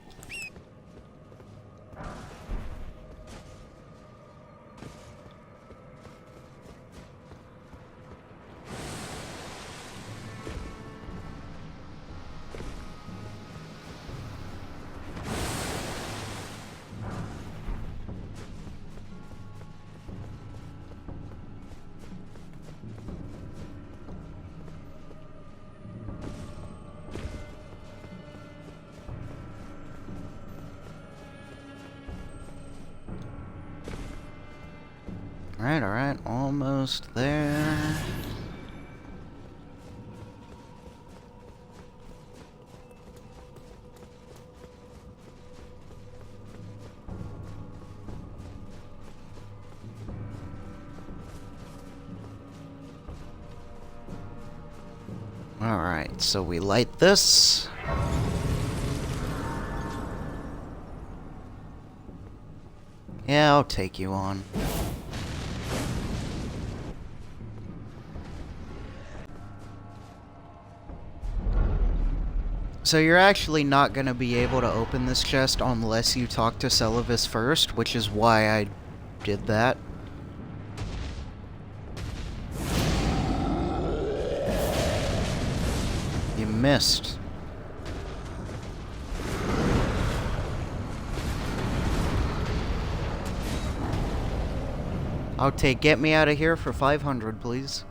Speaker 1: Alright, almost there. Alright, so we light this. Yeah, I'll take you on. So you're actually not going to be able to open this chest unless you talk to Celavis first, which is why I did that. You missed. I'll take get me out of here for 500, please.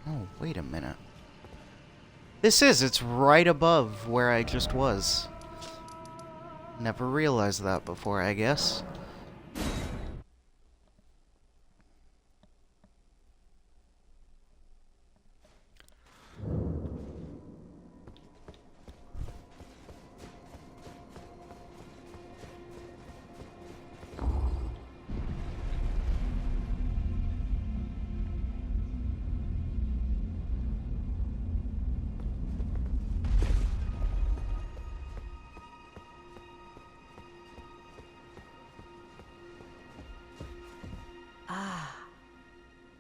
Speaker 1: Oh, wait a minute. It's right above where I just was. Never realized that before, I guess.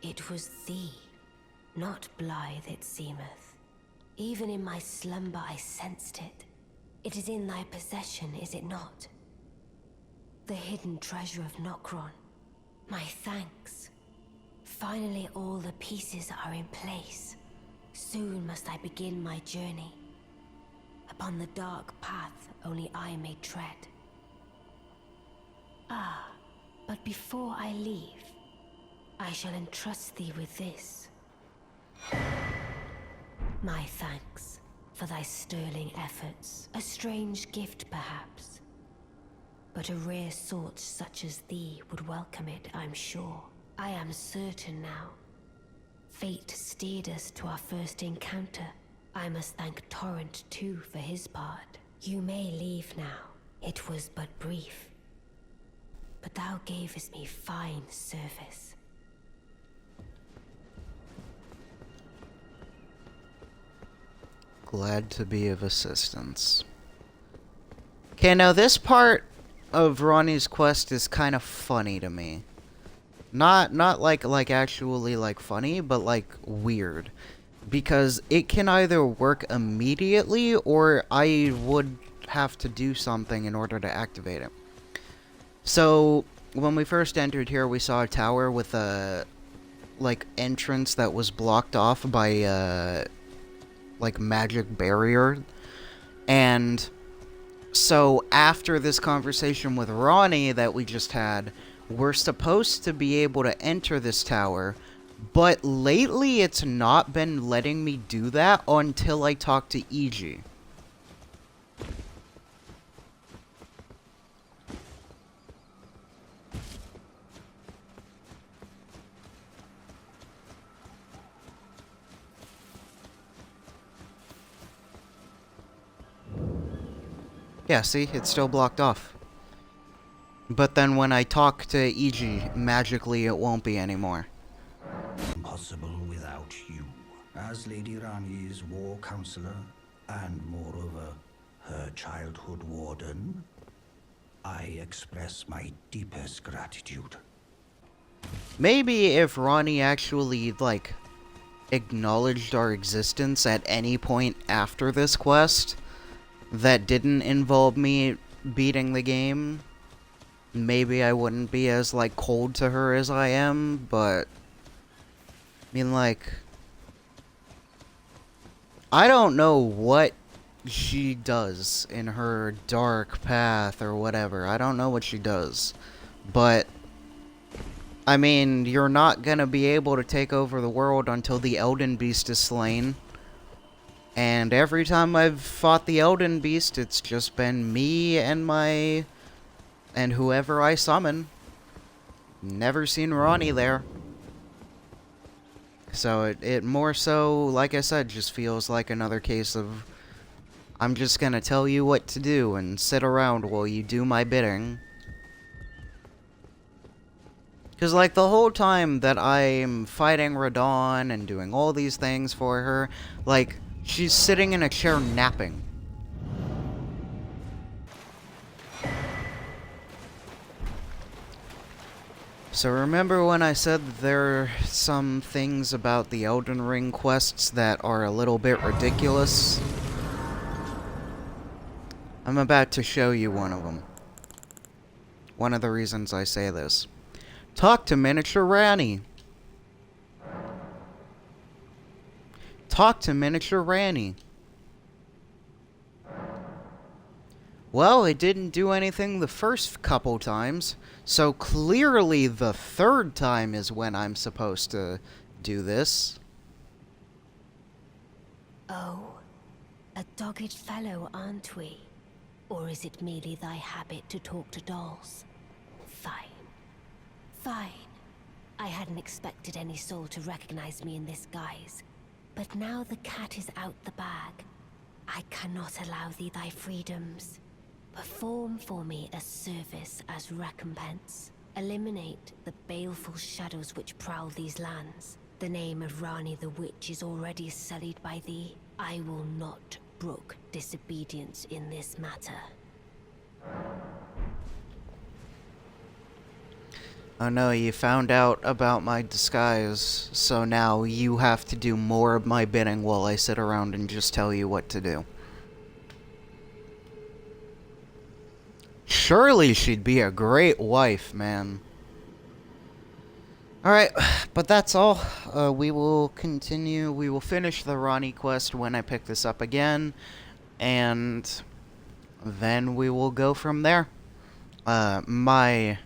Speaker 3: It was thee, not blithe it seemeth. Even in my slumber I sensed it. It is in thy possession, is it not? The hidden treasure of Nokron. My thanks. Finally all the pieces are in place. Soon must I begin my journey. Upon the dark path only I may tread. But before I leave, I shall entrust thee with this. My thanks for thy sterling efforts. A strange gift, perhaps. But a rare sort such as thee would welcome it, I'm sure. I am certain now. Fate steered us to our first encounter. I must thank Torrent, too, for his part. You may leave now. It was but brief. But thou gavest me fine service.
Speaker 1: Glad to be of assistance. Okay, now this part of Ronnie's quest is kind of funny to me. Not like actually like funny, but like weird. Because it can either work immediately or I would have to do something in order to activate it. So, when we first entered here, we saw a tower with a like entrance that was blocked off by like magic barrier. And so after this conversation with Ronnie that we just had, we're supposed to be able to enter this tower, but lately it's not been letting me do that until I talk to EG. Yeah, see? It's still blocked off. But then when I talk to EG, magically it won't be anymore.
Speaker 2: Impossible without you. As Lady Rani's war counselor, and moreover, her childhood warden, I express my deepest gratitude.
Speaker 1: Maybe if Ronnie actually, like, acknowledged our existence at any point after this quest that didn't involve me beating the game, maybe I wouldn't be as, like, cold to her as I am, but I mean, like, I don't know what she does in her dark path or whatever. I don't know what she does, but I mean, you're not gonna be able to take over the world until the Elden Beast is slain. And every time I've fought the Elden Beast, it's just been me and whoever I summon. Never seen Ronnie there. So it more so, like I said, just feels like another case of I'm just gonna tell you what to do and sit around while you do my bidding. Because, like, the whole time that I'm fighting Radon and doing all these things for her, like, she's sitting in a chair napping. So remember when I said there are some things about the Elden Ring quests that are a little bit ridiculous? I'm about to show you one of them. One of the reasons I say this. Talk to Miniature Ranny. Talk to Miniature Ranny. Well, it didn't do anything the first couple times, so clearly the third time is when I'm supposed to do this.
Speaker 3: Oh, a dogged fellow, aren't we? Or is it merely thy habit to talk to dolls? Fine. Fine. I hadn't expected any soul to recognize me in this guise. But now the cat is out the bag. I cannot allow thee thy freedoms. Perform for me a service as recompense. Eliminate the baleful shadows which prowl these lands. The name of Rani the Witch is already sullied by thee. I will not brook disobedience in this matter.
Speaker 1: Oh no, you found out about my disguise, so now you have to do more of my bidding while I sit around and just tell you what to do. Surely she'd be a great wife, man. Alright, but that's all. We will continue. We will finish the Ronnie quest when I pick this up again. And then we will go from there. Another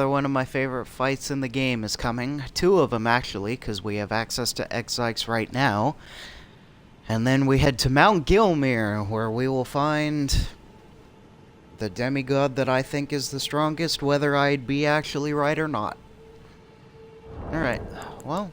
Speaker 1: one of my favorite fights in the game is coming. Two of them, actually, because we have access to Exikes right now. And then we head to Mount Gilmere, where we will find the demigod that I think is the strongest, whether I'd be actually right or not. Alright, well,